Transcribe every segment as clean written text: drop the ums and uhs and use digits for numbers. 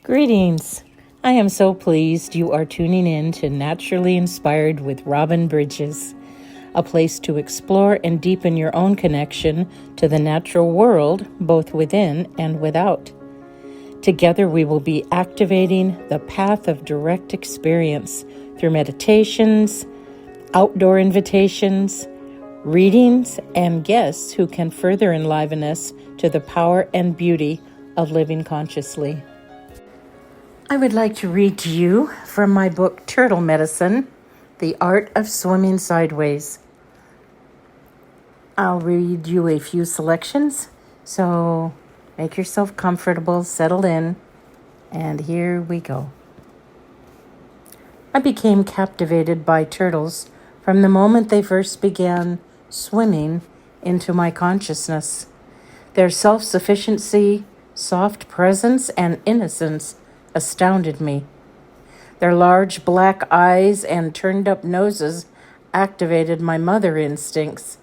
Greetings. I am so pleased you are tuning in to Naturally Inspired with Robyn Bridges, a place to explore and deepen your own connection to the natural world, both within and without. Together we will be activating the path of direct experience through meditations, outdoor invitations, readings, and guests who can further enliven us to the power and beauty of living consciously. I would like to read to you from my book, Turtle Medicine, The Art of Swimming Sideways. I'll read you a few selections, so make yourself comfortable, settle in, and here we go. I became captivated by turtles from the moment they first began swimming into my consciousness. Their self-sufficiency, soft presence, and innocence astounded me. Their large black eyes and turned-up noses activated my mother instincts,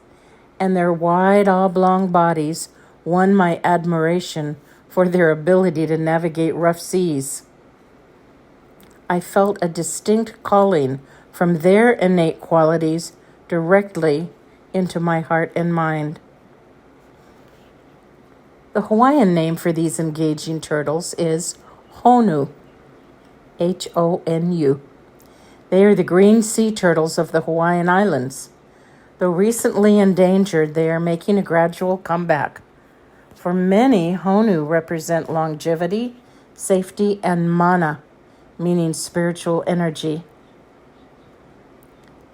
and their wide oblong bodies won my admiration for their ability to navigate rough seas. I felt a distinct calling from their innate qualities directly into my heart and mind. The Hawaiian name for these engaging turtles is Honu, H-O-N-U. They are the green sea turtles of the Hawaiian Islands. Though recently endangered, they are making a gradual comeback. For many, Honu represent longevity, safety, and mana, meaning spiritual energy.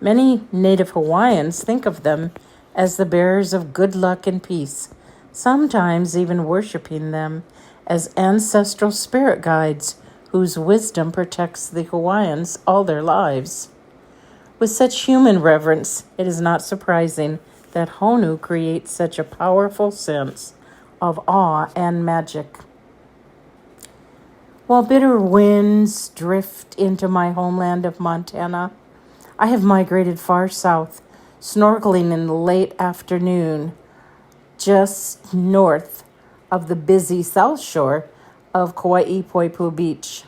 Many native Hawaiians think of them as the bearers of good luck and peace, sometimes even worshiping them as ancestral spirit guides whose wisdom protects the Hawaiians all their lives. With such human reverence, it is not surprising that Honu creates such a powerful sense of awe and magic. While bitter winds drift into my homeland of Montana, I have migrated far south, snorkeling in the late afternoon, just north of the busy south shore of Kauai Poipu Beach.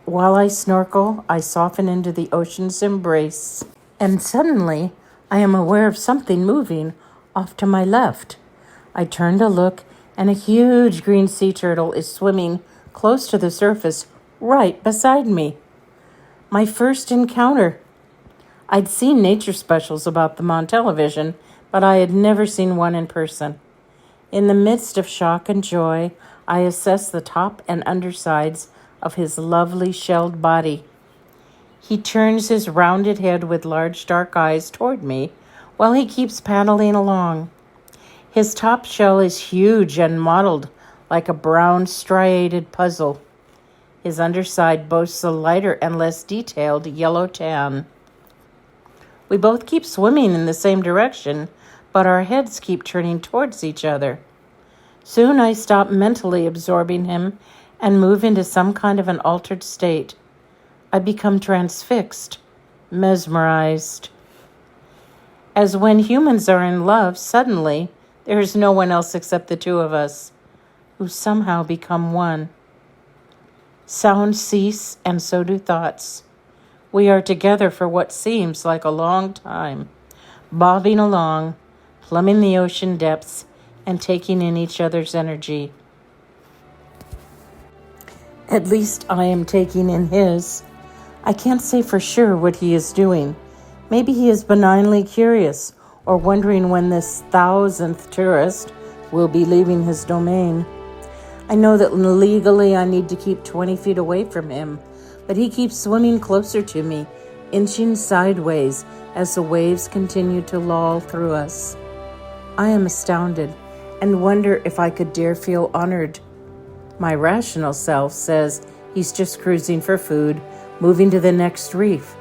While I snorkel, I soften into the ocean's embrace, and suddenly I am aware of something moving off to my left. I turn to look, and a huge green sea turtle is swimming close to the surface right beside me. My first encounter. I'd seen nature specials about them on television, but I had never seen one in person. In the midst of shock and joy, I assess the top and undersides of his lovely shelled body. He turns his rounded head with large dark eyes toward me while he keeps paddling along. His top shell is huge and mottled like a brown striated puzzle. His underside boasts a lighter and less detailed yellow tan. We both keep swimming in the same direction, but our heads keep turning towards each other. Soon I stop mentally absorbing him and move into some kind of an altered state. I become transfixed, mesmerized. As when humans are in love, suddenly there is no one else except the two of us, who somehow become one. Sounds cease, and so do thoughts. We are together for what seems like a long time, bobbing along, plumbing the ocean depths, and taking in each other's energy. At least I am taking in his. I can't say for sure what he is doing. Maybe he is benignly curious, or wondering when this 1,000th tourist will be leaving his domain. I know that legally I need to keep 20 feet away from him, but he keeps swimming closer to me, inching sideways as the waves continue to lull through us. I am astounded and wonder if I could dare feel honored. My rational self says he's just cruising for food, moving to the next reef.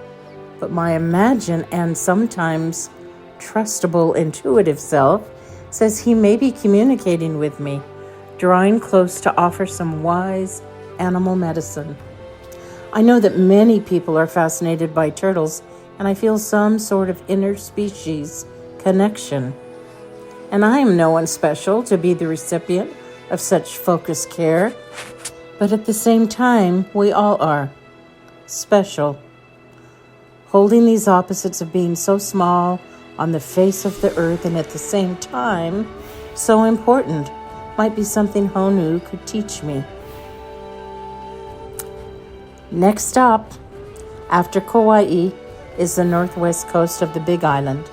But my imagined and sometimes trustable intuitive self says he may be communicating with me, drawing close to offer some wise animal medicine. I know that many people are fascinated by turtles, and I feel some sort of interspecies connection. And I am no one special to be the recipient of such focused care. But at the same time, we all are special. Holding these opposites of being so small on the face of the earth and at the same time so important might be something Honu could teach me. Next stop, after Kauai, is the northwest coast of the Big Island.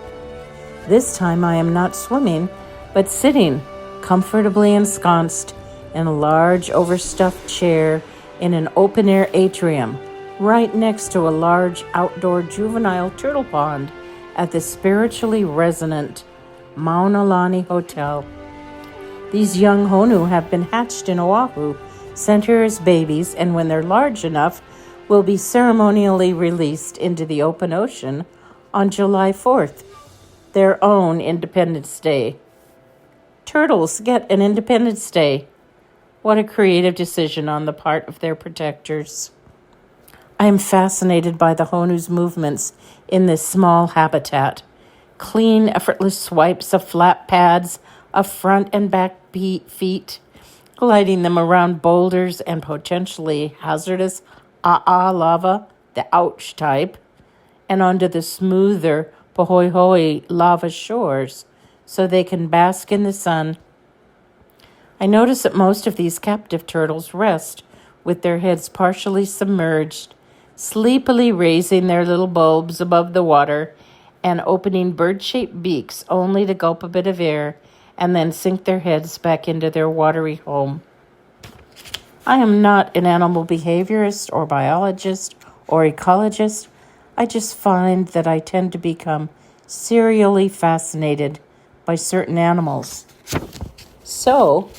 This time I am not swimming, but sitting comfortably ensconced in a large overstuffed chair in an open-air atrium right next to a large outdoor juvenile turtle pond at the spiritually resonant Mauna Lani Hotel. These young Honu have been hatched in Oahu, sent here as babies, and when they're large enough, will be ceremonially released into the open ocean on July 4th, their own Independence Day. Turtles get an Independence Day. What a creative decision on the part of their protectors. I am fascinated by the Honu's movements in this small habitat. Clean, effortless swipes of flat pads of front and back feet, gliding them around boulders and potentially hazardous lava, the ouch type, and onto the smoother pohoihoi lava shores so they can bask in the sun. I notice that most of these captive turtles rest with their heads partially submerged, sleepily raising their little bulbs above the water and opening bird-shaped beaks only to gulp a bit of air and then sink their heads back into their watery home. I am not an animal behaviorist or biologist or ecologist. I just find that I tend to become serially fascinated by certain animals. So,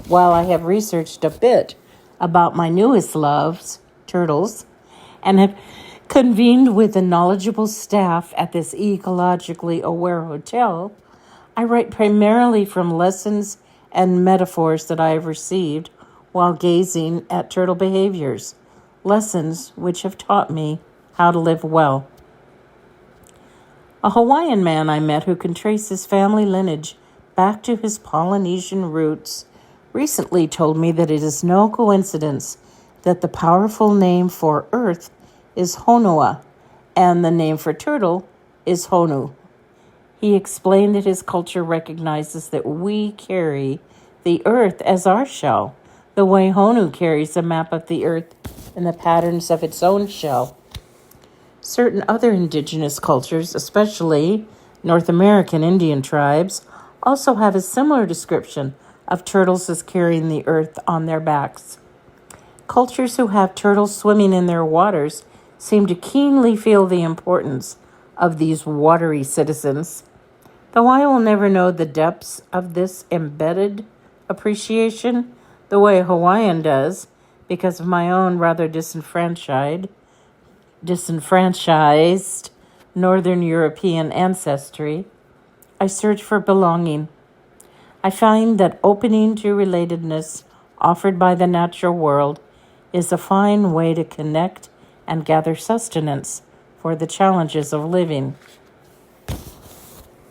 while I have researched a bit about my newest loves, turtles, and have convened with the knowledgeable staff at this ecologically aware hotel, I write primarily from lessons and metaphors that I have received while gazing at turtle behaviors, lessons which have taught me how to live well. A Hawaiian man I met who can trace his family lineage back to his Polynesian roots recently told me that it is no coincidence that the powerful name for earth is Honua and the name for turtle is Honu. He explained that his culture recognizes that we carry the earth as our shell, the way Honu carries a map of the earth in the patterns of its own shell. Certain other indigenous cultures, especially North American Indian tribes, also have a similar description of turtles as carrying the earth on their backs. Cultures who have turtles swimming in their waters seem to keenly feel the importance of these watery citizens. Though I will never know the depths of this embedded appreciation the way a Hawaiian does because of my own rather disenfranchised Northern European ancestry, I search for belonging. I find that opening to relatedness offered by the natural world is a fine way to connect and gather sustenance for the challenges of living.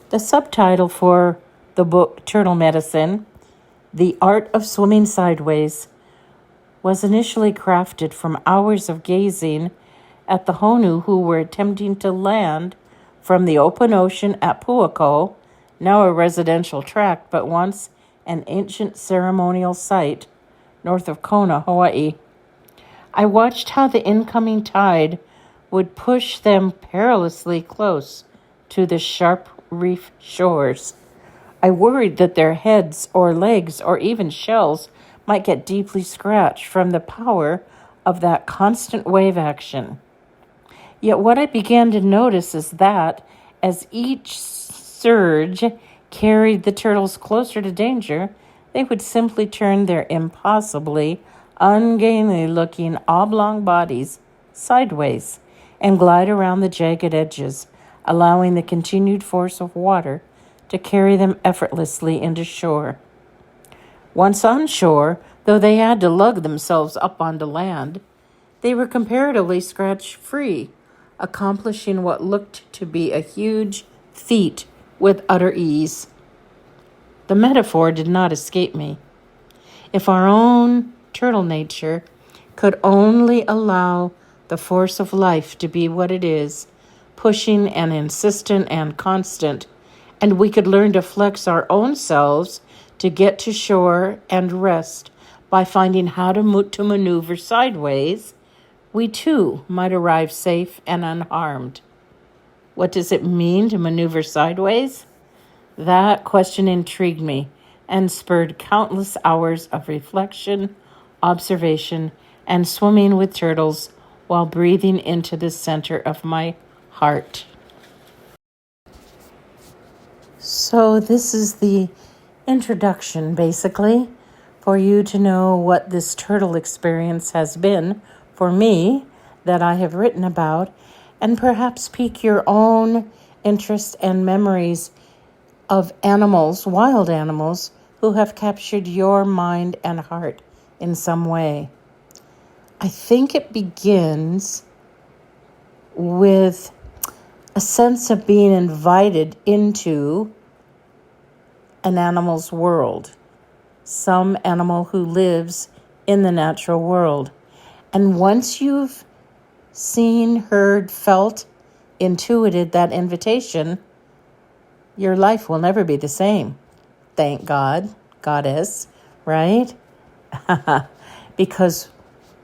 The subtitle for the book Turtle Medicine, The Art of Swimming Sideways, was initially crafted from hours of gazing at the Honu who were attempting to land from the open ocean at Puako, now a residential tract but once an ancient ceremonial site north of Kona, Hawaii. I watched how the incoming tide would push them perilously close to the sharp reef shores. I worried that their heads or legs or even shells might get deeply scratched from the power of that constant wave action. Yet what I began to notice is that as each surge carried the turtles closer to danger, they would simply turn their impossibly ungainly-looking oblong bodies sideways and glide around the jagged edges, allowing the continued force of water to carry them effortlessly into shore. Once on shore, though they had to lug themselves up onto land, they were comparatively scratch-free, accomplishing what looked to be a huge feat with utter ease. The metaphor did not escape me. If our own turtle nature could only allow the force of life to be what it is, pushing and insistent and constant, and we could learn to flex our own selves to get to shore and rest by finding how to maneuver sideways, we too might arrive safe and unharmed. What does it mean to maneuver sideways? That question intrigued me and spurred countless hours of reflection, observation, and swimming with turtles while breathing into the center of my heart. So this is the introduction, basically, for you to know what this turtle experience has been for me that I have written about, and perhaps pique your own interest and memories of animals, wild animals, who have captured your mind and heart in some way. I think it begins with a sense of being invited into an animal's world, some animal who lives in the natural world. And once you've seen, heard, felt, intuited that invitation, your life will never be the same. Thank God, Goddess, right? Because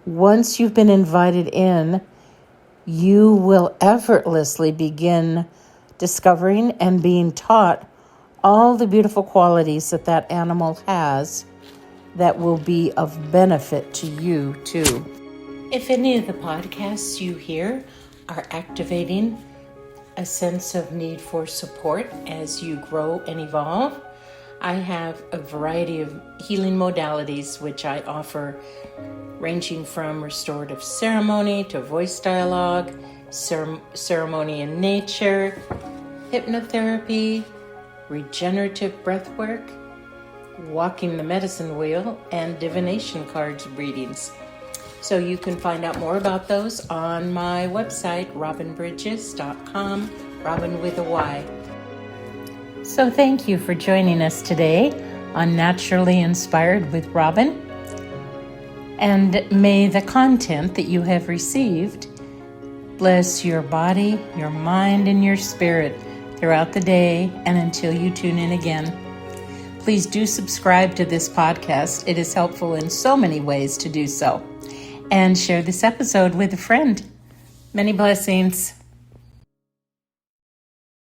once you've been invited in, you will effortlessly begin discovering and being taught all the beautiful qualities that that animal has that will be of benefit to you too. If any of the podcasts you hear are activating a sense of need for support as you grow and evolve, I have a variety of healing modalities which I offer, ranging from restorative ceremony to voice dialogue, ceremony in nature, hypnotherapy, regenerative breathwork, walking the medicine wheel, and divination cards readings. So you can find out more about those on my website, robynbridges.com, Robyn with a Y. So thank you for joining us today on Naturally Inspired with Robyn. And may the content that you have received bless your body, your mind, and your spirit throughout the day and until you tune in again. Please do subscribe to this podcast. It is helpful in so many ways to do so. And share this episode with a friend. Many blessings.